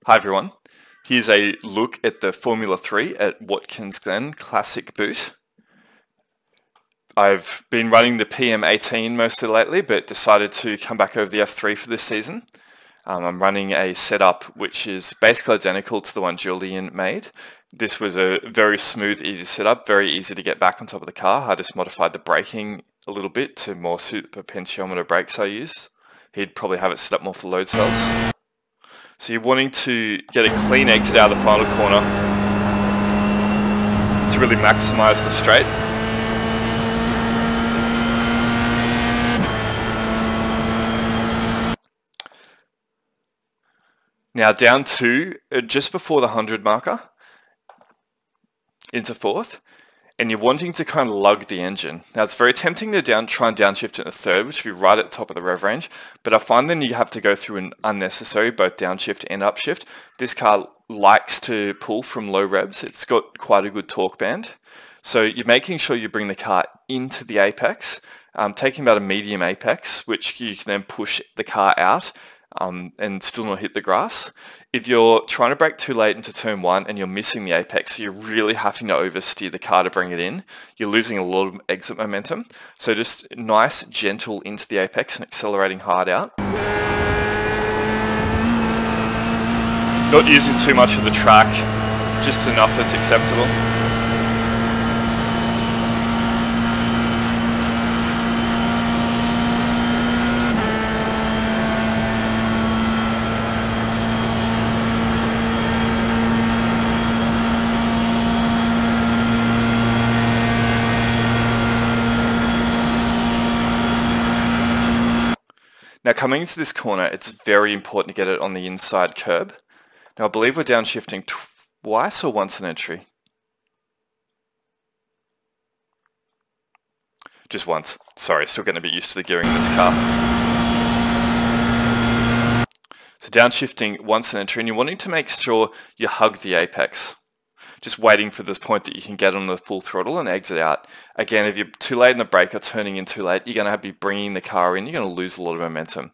Hi everyone, here's a look at the Formula 3 at Watkins Glen Classic Boot. I've been running the PM18 mostly lately, but decided to come back over the F3 for this season. I'm running a setup which is basically identical to the one Julian made. This was a very smooth, easy setup, very easy to get back on top of the car. I just modified the braking a little bit to more suit the potentiometer brakes I use. He'd probably have it set up more for load cells. So you're wanting to get a clean exit out of the final corner to really maximize the straight. Now down to just before the 100 marker into fourth, and you're wanting to kind of lug the engine. Now it's very tempting to try and downshift into third, which would be right at the top of the rev range, but I find then you have to go through an unnecessary both downshift and upshift. This car likes to pull from low revs. It's got quite a good torque band. So you're making sure you bring the car into the apex, taking about a medium apex, which you can then push the car out and still not hit the grass. If you're trying to brake too late into turn one and you're missing the apex, so you're really having to oversteer the car to bring it in, you're losing a lot of exit momentum. So just nice, gentle into the apex and accelerating hard out. Not using too much of the track, just enough that's acceptable. Now coming into this corner, it's very important to get it on the inside curb. Now I believe we're downshifting twice or once an entry? Just once. Sorry, still getting a bit used to the gearing in this car. So downshifting once an entry, and you're wanting to make sure you hug the apex. Just waiting for this point that you can get on the full throttle and exit out. Again, if you're too late in the brake or turning in too late, you're going to have to be bringing the car in. You're going to lose a lot of momentum.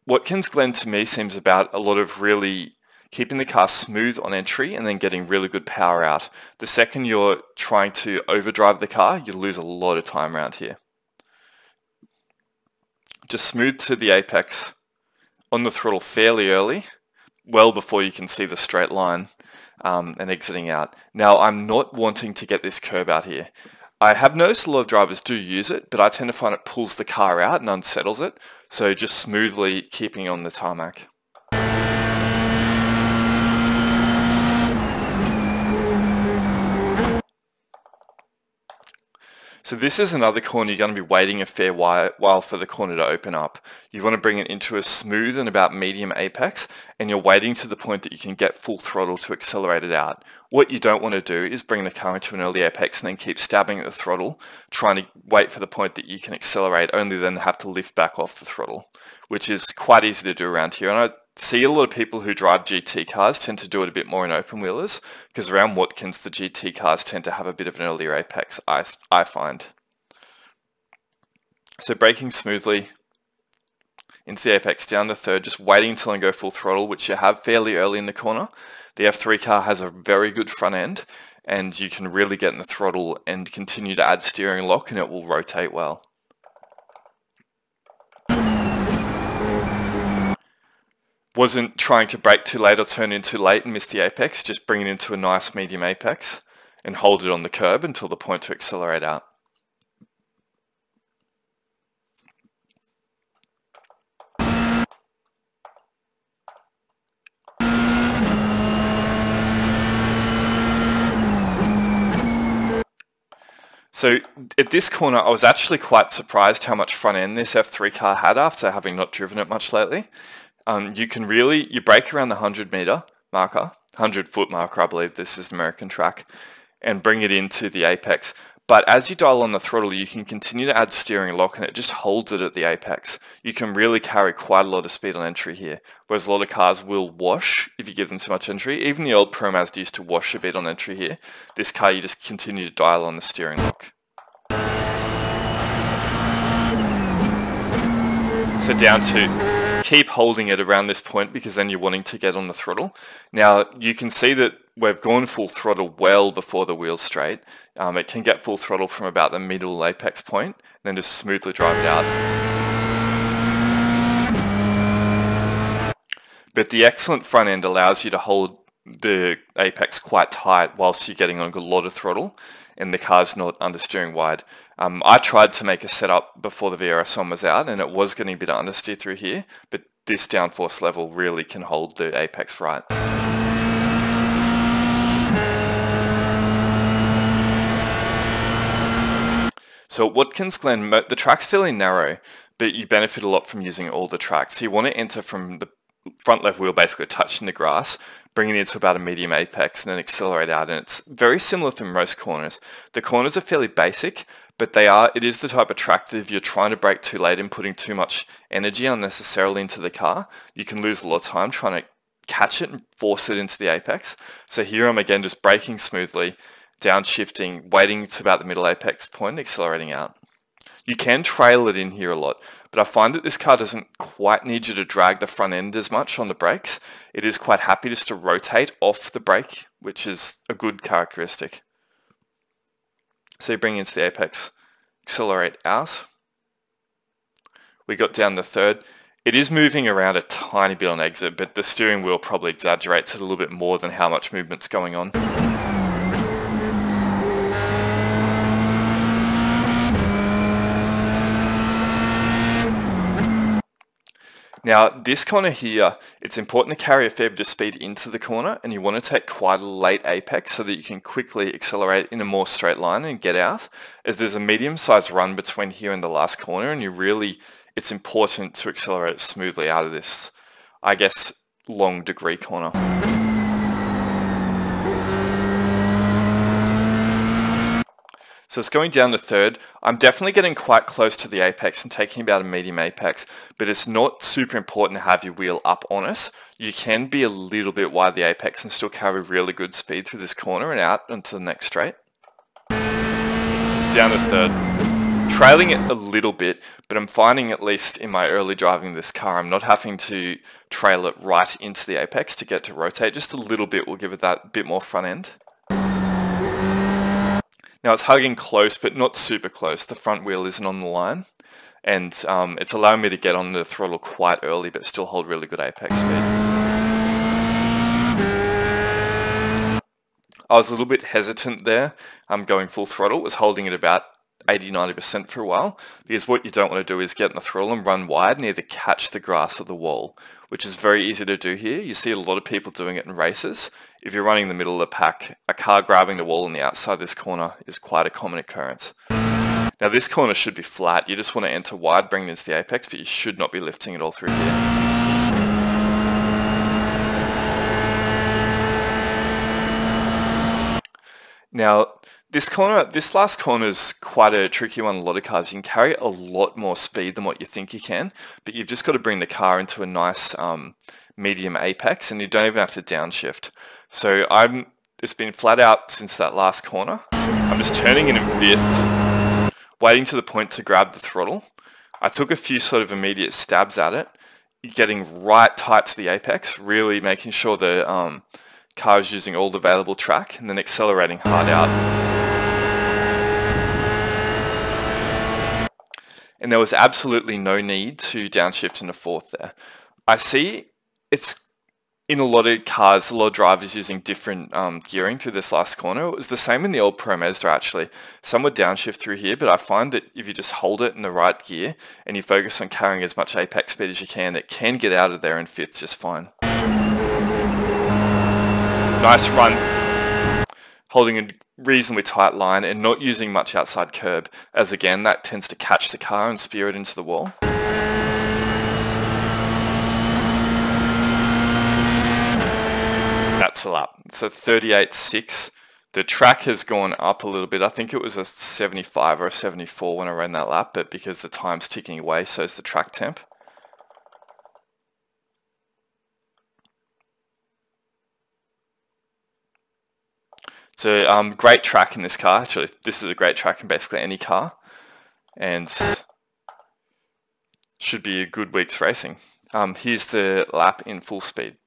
Watkins Glen to me seems about a lot of really keeping the car smooth on entry and then getting really good power out. The second you're trying to overdrive the car, you lose a lot of time around here. Just smooth to the apex on the throttle fairly early, well before you can see the straight line. And exiting out. Now I'm not wanting to get this curb out here. I have noticed a lot of drivers do use it, but I tend to find it pulls the car out and unsettles it. So just smoothly keeping on the tarmac. So this is another corner you're going to be waiting a fair while for the corner to open up. You want to bring it into a smooth and about medium apex, and you're waiting to the point that you can get full throttle to accelerate it out. What you don't want to do is bring the car into an early apex and then keep stabbing at the throttle, trying to wait for the point that you can accelerate, only then have to lift back off the throttle, which is quite easy to do around here. And I see a lot of people who drive GT cars tend to do it a bit more in open wheelers, because around Watkins the GT cars tend to have a bit of an earlier apex, I find. So braking smoothly into the apex, down to third, just waiting until I go full throttle, which you have fairly early in the corner. The F3 car has a very good front end, and you can really get in the throttle and continue to add steering lock and it will rotate well. Wasn't trying to brake too late or turn in too late and miss the apex, just bring it into a nice medium apex and hold it on the curb until the point to accelerate out. So at this corner, I was actually quite surprised how much front end this F3 car had after having not driven it much lately. You brake around the 100 meter marker, 100 foot marker, I believe this is the American track, and bring it into the apex. But as you dial on the throttle, you can continue to add steering lock and it just holds it at the apex. You can really carry quite a lot of speed on entry here, whereas a lot of cars will wash if you give them too much entry. Even the old Pro Mazda used to wash a bit on entry here. This car, you just continue to dial on the steering lock. So down to keep holding it around this point because then you're wanting to get on the throttle. Now you can see that we've gone full throttle well before the wheel's straight. It can get full throttle from about the middle apex point, then just smoothly drive it out. But the excellent front end allows you to hold the apex quite tight whilst you're getting on a lot of throttle and the car's not understeering wide. I tried to make a setup before the VRS1 was out and it was getting a bit of understeer through here, but this downforce level really can hold the apex right. So at Watkins Glen, the track's fairly narrow, but you benefit a lot from using all the tracks. So you want to enter from the front left wheel basically touching the grass, bringing it to about a medium apex and then accelerate out. And it's very similar to most corners. The corners are fairly basic, but it is the type of track that if you're trying to brake too late and putting too much energy unnecessarily into the car, you can lose a lot of time trying to catch it and force it into the apex. So here I'm again just braking smoothly, downshifting, waiting to about the middle apex point, accelerating out. You can trail it in here a lot, but I find that this car doesn't quite need you to drag the front end as much on the brakes. It is quite happy just to rotate off the brake, which is a good characteristic. So you bring into the apex, accelerate out. We got down the third. It is moving around a tiny bit on exit, but the steering wheel probably exaggerates it a little bit more than how much movement's going on. Now this corner here, it's important to carry a fair bit of speed into the corner and you want to take quite a late apex so that you can quickly accelerate in a more straight line and get out, as there's a medium-sized run between here and the last corner and it's important to accelerate smoothly out of this, I guess, long degree corner. So it's going down the third. I'm definitely getting quite close to the apex and taking about a medium apex, but it's not super important to have your wheel up on us. You can be a little bit wide the apex and still carry really good speed through this corner and out onto the next straight. So down the third. Trailing it a little bit, but I'm finding, at least in my early driving of this car, I'm not having to trail it right into the apex to get to rotate. Just a little bit will give it that bit more front end. Now it's hugging close, but not super close. The front wheel isn't on the line, and it's allowing me to get on the throttle quite early, but still hold really good apex speed. I was a little bit hesitant there. Going full throttle, was holding it about 80-90% for a while, because what you don't want to do is get in the throttle and run wide and either catch the grass or the wall, which is very easy to do here. You see a lot of people doing it in races. If you're running in the middle of the pack, a car grabbing the wall on the outside of this corner is quite a common occurrence. Now this corner should be flat. You just want to enter wide, bring it into the apex, but you should not be lifting it all through here. Now this last corner is quite a tricky one. A lot of cars, you can carry a lot more speed than what you think you can, but you've just got to bring the car into a nice medium apex, and you don't even have to downshift. So it's been flat out since that last corner. I'm just turning in fifth, waiting to the point to grab the throttle. I took a few sort of immediate stabs at it, getting right tight to the apex, really making sure the car is using all the available track, and then accelerating hard out. And there was absolutely no need to downshift in the fourth there. I see it's in a lot of cars, a lot of drivers using different gearing through this last corner. It was the same in the old Pro Mazda actually. Some would downshift through here, but I find that if you just hold it in the right gear and you focus on carrying as much apex speed as you can, it can get out of there in fifth just fine. Nice run, holding a reasonably tight line and not using much outside curb, as again that tends to catch the car and spear it into the wall. That's a lap. So 38.6. The track has gone up a little bit. I think it was a 75 or a 74 when I ran that lap, but because the time's ticking away, so is the track temp. So great track in this car. Actually, this is a great track in basically any car, and should be a good week's racing. Here's the lap in full speed.